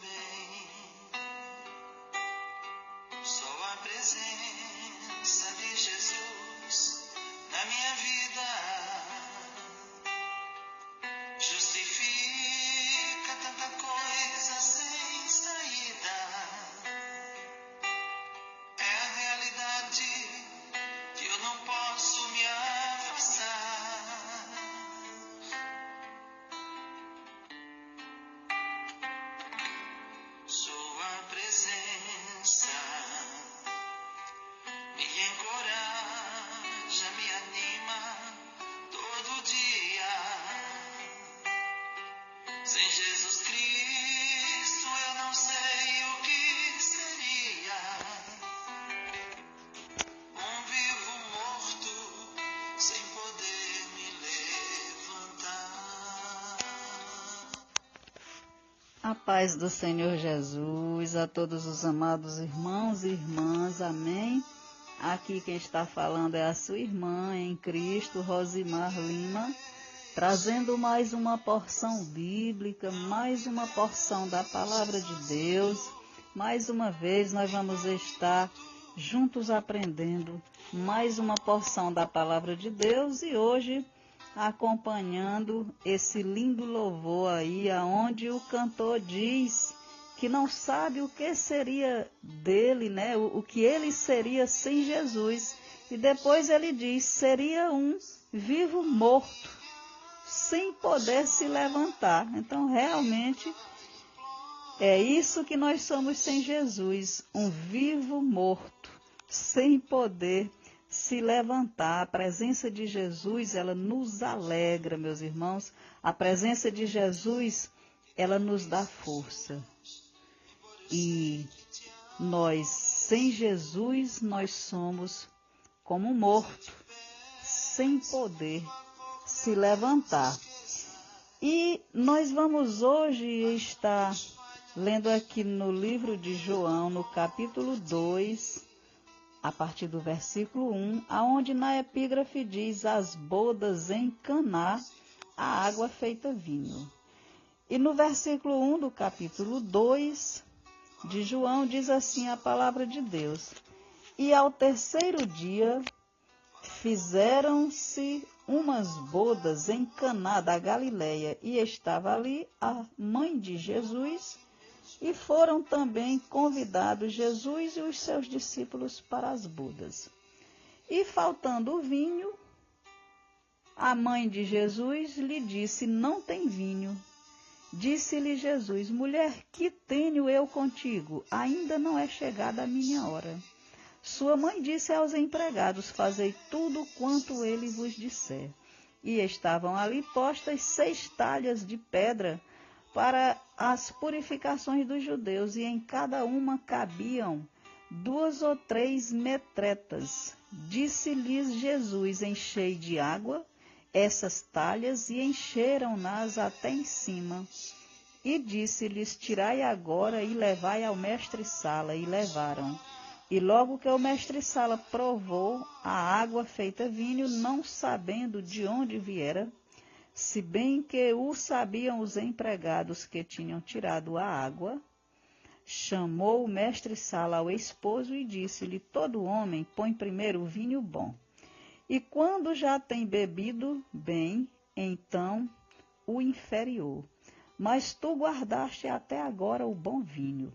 bem. Só a presença de Jesus na minha vida justifica tanta coisa sem saída. É a realidade que eu não posso me afastar. Sua presença me encoraja, me anima todo dia. Sem Jesus Cristo eu não sei o que seria. Um vivo morto sem poder me levantar. A paz do Senhor Jesus, a todos os amados irmãos e irmãs, amém. Aqui quem está falando é a sua irmã em Cristo, Rosimar Lima, trazendo mais uma porção bíblica, mais uma porção da palavra de Deus. Mais uma vez nós vamos estar juntos aprendendo mais uma porção da palavra de Deus e hoje acompanhando esse lindo louvor aí, aonde o cantor diz que não sabe o que seria dele, né? O que ele seria sem Jesus. E depois ele diz, seria um vivo morto, sem poder se levantar. Então, realmente, é isso que nós somos sem Jesus, um vivo morto, sem poder se levantar. A presença de Jesus, ela nos alegra, meus irmãos. A presença de Jesus, ela nos dá força. E nós, sem Jesus, nós somos como morto, sem poder se levantar. E nós vamos hoje estar lendo aqui no livro de João, no capítulo 2, a partir do versículo 1, aonde na epígrafe diz, as bodas em Caná, a água feita vinho. E no versículo 1 do capítulo 2 de João diz assim a palavra de Deus. E ao terceiro dia fizeram-se umas bodas em Caná da Galileia, e estava ali a mãe de Jesus, e foram também convidados Jesus e os seus discípulos para as bodas. E faltando o vinho, a mãe de Jesus lhe disse, não tem vinho. Disse-lhe Jesus, mulher, que tenho eu contigo? Ainda não é chegada a minha hora. Sua mãe disse aos empregados, fazei tudo quanto ele vos disser. E estavam ali postas 6 talhas de pedra para as purificações dos judeus, e em cada uma cabiam 2 ou 3 metretas. Disse-lhes Jesus, enchei de água essas talhas, e encheram-nas até em cima. E disse-lhes, tirai agora e levai ao mestre-sala, e levaram. E logo que o mestre-sala provou a água feita vinho, não sabendo de onde viera, se bem que o sabiam os empregados que tinham tirado a água, chamou o mestre-sala ao esposo e disse-lhe, todo homem põe primeiro o vinho bom, e quando já tem bebido bem, então o inferior. Mas tu guardaste até agora o bom vinho.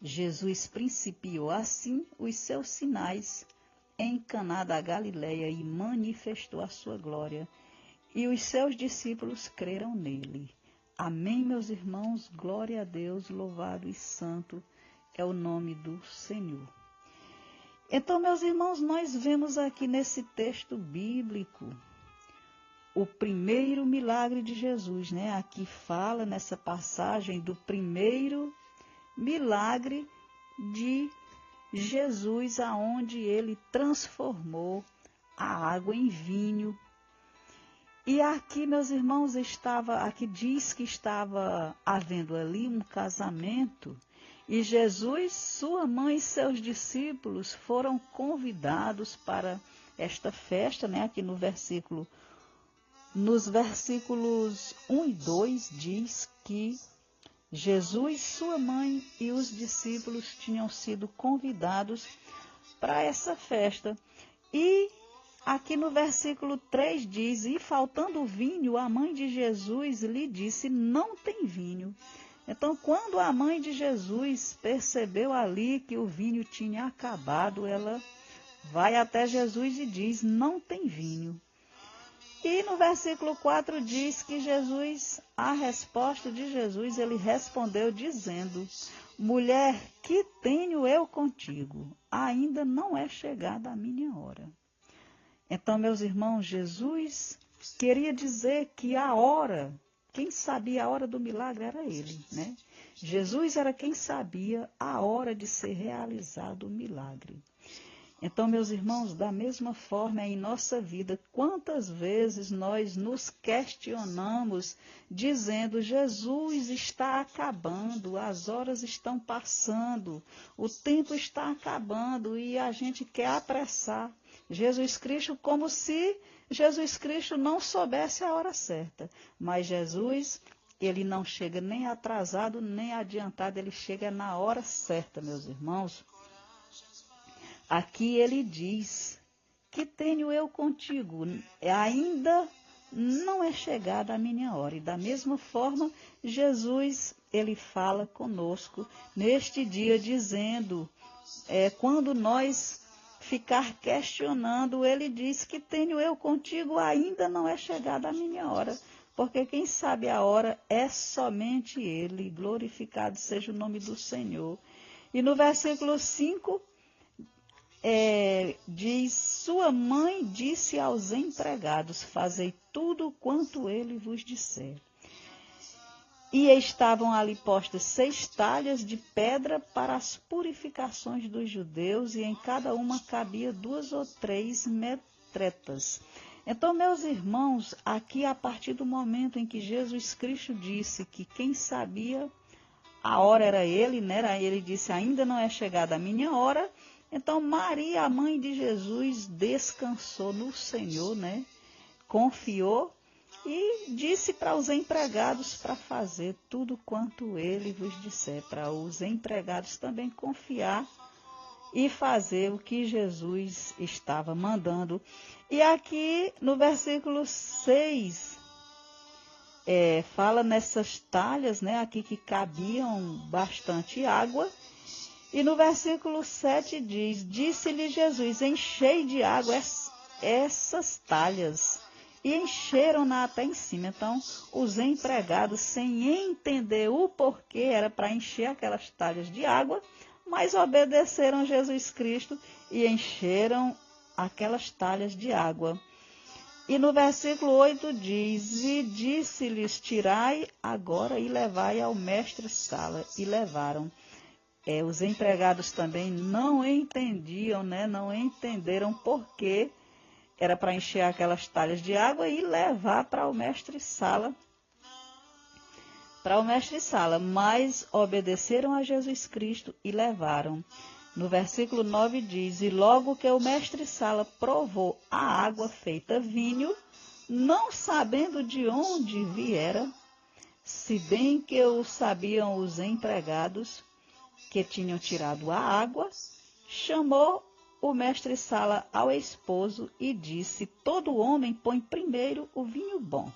Jesus principiou assim os seus sinais em Caná da Galileia e manifestou a sua glória, e os seus discípulos creram nele. Amém, meus irmãos, glória a Deus, louvado e santo é o nome do Senhor. Então, meus irmãos, nós vemos aqui nesse texto bíblico o primeiro milagre de Jesus, né? Aqui fala nessa passagem do primeiro milagre de Jesus, aonde ele transformou a água em vinho. E aqui, meus irmãos, aqui diz que estava havendo ali um casamento, e Jesus, sua mãe e seus discípulos foram convidados para esta festa, né? Aqui nos versículos 1 e 2 diz que Jesus, sua mãe e os discípulos tinham sido convidados para essa festa. E aqui no versículo 3 diz, e faltando vinho, a mãe de Jesus lhe disse, não tem vinho. Então, quando a mãe de Jesus percebeu ali que o vinho tinha acabado, ela vai até Jesus e diz, não tem vinho. E no versículo 4 diz que Jesus, a resposta de Jesus, ele respondeu dizendo, mulher, que tenho eu contigo? Ainda não é chegada a minha hora. Então, meus irmãos, Jesus queria dizer que a hora, quem sabia a hora do milagre era ele, né? Jesus era quem sabia a hora de ser realizado o milagre. Então, meus irmãos, da mesma forma em nossa vida, quantas vezes nós nos questionamos dizendo, Jesus está acabando, as horas estão passando, o tempo está acabando e a gente quer apressar Jesus Cristo como se Jesus Cristo não soubesse a hora certa. Mas Jesus, ele não chega nem atrasado, nem adiantado, ele chega na hora certa, meus irmãos. Aqui ele diz, que tenho eu contigo, ainda não é chegada a minha hora. E da mesma forma, Jesus, ele fala conosco neste dia, dizendo, quando nós ficar questionando, ele diz que tenho eu contigo, ainda não é chegada a minha hora. Porque quem sabe a hora é somente ele, glorificado seja o nome do Senhor. E no versículo 5, diz, sua mãe disse aos empregados, fazei tudo quanto ele vos disser. E estavam ali postas 6 talhas de pedra para as purificações dos judeus, e em cada uma cabia 2 ou 3 metretas. Então, meus irmãos, aqui a partir do momento em que Jesus Cristo disse que quem sabia a hora era ele, né? Ele disse, ainda não é chegada a minha hora. Então, Maria, a mãe de Jesus, descansou no Senhor, né? Confiou e disse para os empregados para fazer tudo quanto ele vos disser. Para os empregados também confiar e fazer o que Jesus estava mandando. E aqui no versículo 6, fala nessas talhas, né? Aqui que cabiam bastante água. E no versículo 7 diz, disse-lhe Jesus, enchei de água essas talhas. E encheram-na até em cima. Então, os empregados, sem entender o porquê, era para encher aquelas talhas de água, mas obedeceram a Jesus Cristo e encheram aquelas talhas de água. E no versículo 8 diz, e disse-lhes, tirai agora e levai ao mestre-sala. E levaram. Os empregados também não entendiam, né? Não entenderam por que era para encher aquelas talhas de água e levar para o mestre-sala. Mas obedeceram a Jesus Cristo e levaram. No versículo 9 diz, e logo que o mestre-sala provou a água feita vinho, não sabendo de onde viera, se bem que o sabiam os empregados, que tinham tirado a água, chamou o mestre-sala ao esposo e disse, todo homem põe primeiro o vinho bom.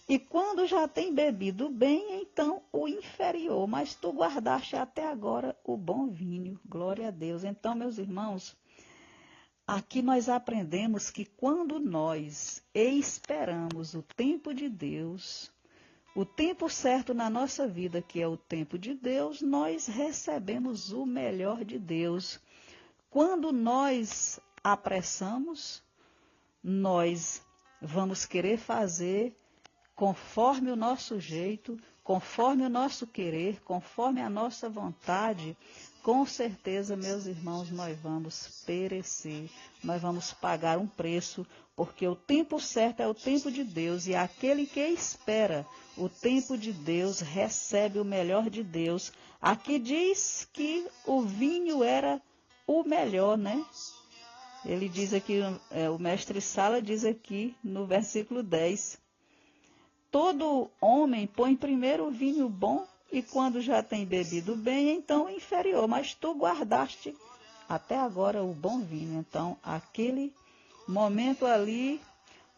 E quando já tem bebido bem, então o inferior, mas tu guardaste até agora o bom vinho. Glória a Deus. Então, meus irmãos, aqui nós aprendemos que quando nós esperamos o tempo de Deus, o tempo certo na nossa vida, que é o tempo de Deus, nós recebemos o melhor de Deus. Quando nós apressamos, nós vamos querer fazer conforme o nosso jeito, conforme o nosso querer, conforme a nossa vontade. Com certeza, meus irmãos, nós vamos perecer, nós vamos pagar um preço, porque o tempo certo é o tempo de Deus, e aquele que espera o tempo de Deus recebe o melhor de Deus. Aqui diz que o vinho era o melhor, né? Ele diz aqui, o mestre-sala diz aqui no versículo 10, todo homem põe primeiro o vinho bom e quando já tem bebido bem, então inferior. Mas tu guardaste até agora o bom vinho. Então, aquele momento ali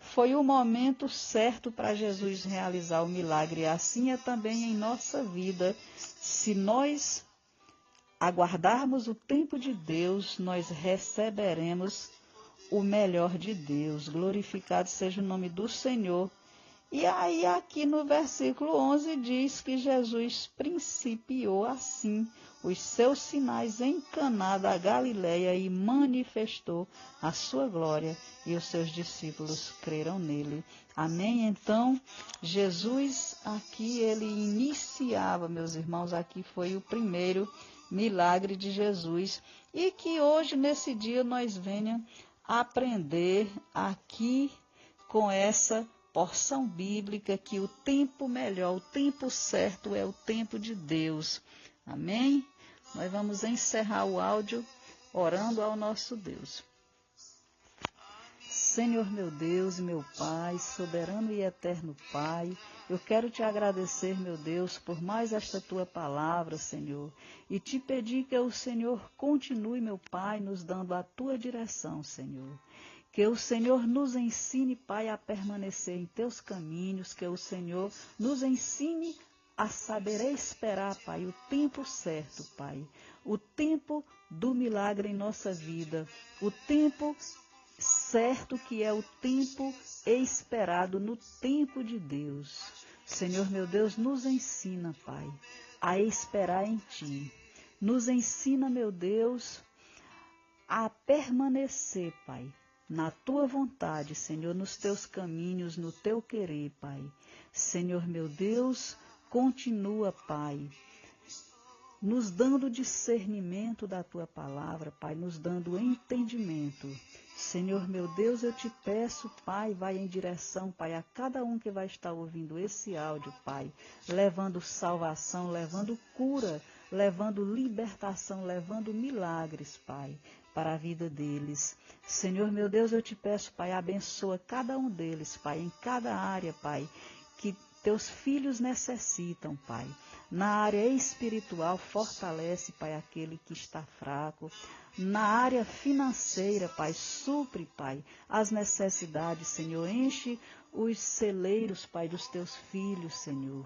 foi o momento certo para Jesus realizar o milagre. E assim é também em nossa vida. Se nós aguardarmos o tempo de Deus, nós receberemos o melhor de Deus. Glorificado seja o nome do Senhor. E aí aqui no versículo 11 diz que Jesus principiou assim os seus sinais em Caná da Galileia e manifestou a sua glória, e os seus discípulos creram nele. Amém? Então, Jesus aqui, ele iniciava, meus irmãos, aqui foi o primeiro milagre de Jesus, e que hoje, nesse dia, nós venhamos aprender aqui com essa porção bíblica que o tempo melhor, o tempo certo é o tempo de Deus. Amém? Nós vamos encerrar o áudio orando ao nosso Deus. Senhor meu Deus e meu Pai, soberano e eterno Pai, eu quero te agradecer, meu Deus, por mais esta tua palavra, Senhor, e te pedir que o Senhor continue, meu Pai, nos dando a tua direção, Senhor. Que o Senhor nos ensine, Pai, a permanecer em teus caminhos, que o Senhor nos ensine a saber esperar, Pai, o tempo certo, Pai, o tempo do milagre em nossa vida, o tempo certo que é o tempo esperado no tempo de Deus. Senhor, meu Deus, nos ensina, Pai, a esperar em Ti. Nos ensina, meu Deus, a permanecer, Pai, na Tua vontade, Senhor, nos Teus caminhos, no Teu querer, Pai. Senhor, meu Deus, continua, Pai, nos dando discernimento da Tua palavra, Pai, nos dando entendimento. Senhor, meu Deus, eu te peço, Pai, vai em direção, Pai, a cada um que vai estar ouvindo esse áudio, Pai, levando salvação, levando cura, levando libertação, levando milagres, Pai, para a vida deles. Senhor, meu Deus, eu te peço, Pai, abençoa cada um deles, Pai, em cada área, Pai, que teus filhos necessitam, Pai. Na área espiritual, fortalece, Pai, aquele que está fraco. Na área financeira, Pai, supre, Pai, as necessidades, Senhor. Enche os celeiros, Pai, dos teus filhos, Senhor.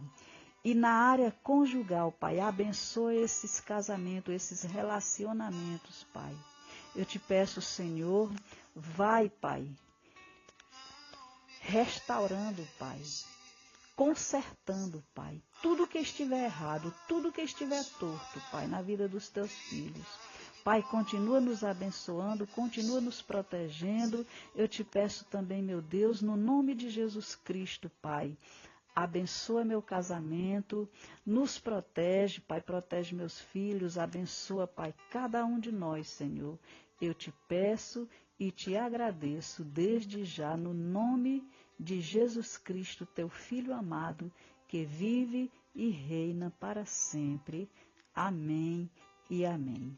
E na área conjugal, Pai, abençoa esses casamentos, esses relacionamentos, Pai. Eu te peço, Senhor, vai, Pai, restaurando, Pai, consertando, Pai, tudo que estiver errado, tudo que estiver torto, Pai, na vida dos teus filhos. Pai, continua nos abençoando, continua nos protegendo. Eu te peço também, meu Deus, no nome de Jesus Cristo, Pai, abençoa meu casamento, nos protege, Pai, protege meus filhos, abençoa, Pai, cada um de nós, Senhor. Eu te peço e te agradeço desde já, no nome de Jesus Cristo, teu Filho amado, que vive e reina para sempre. Amém e amém.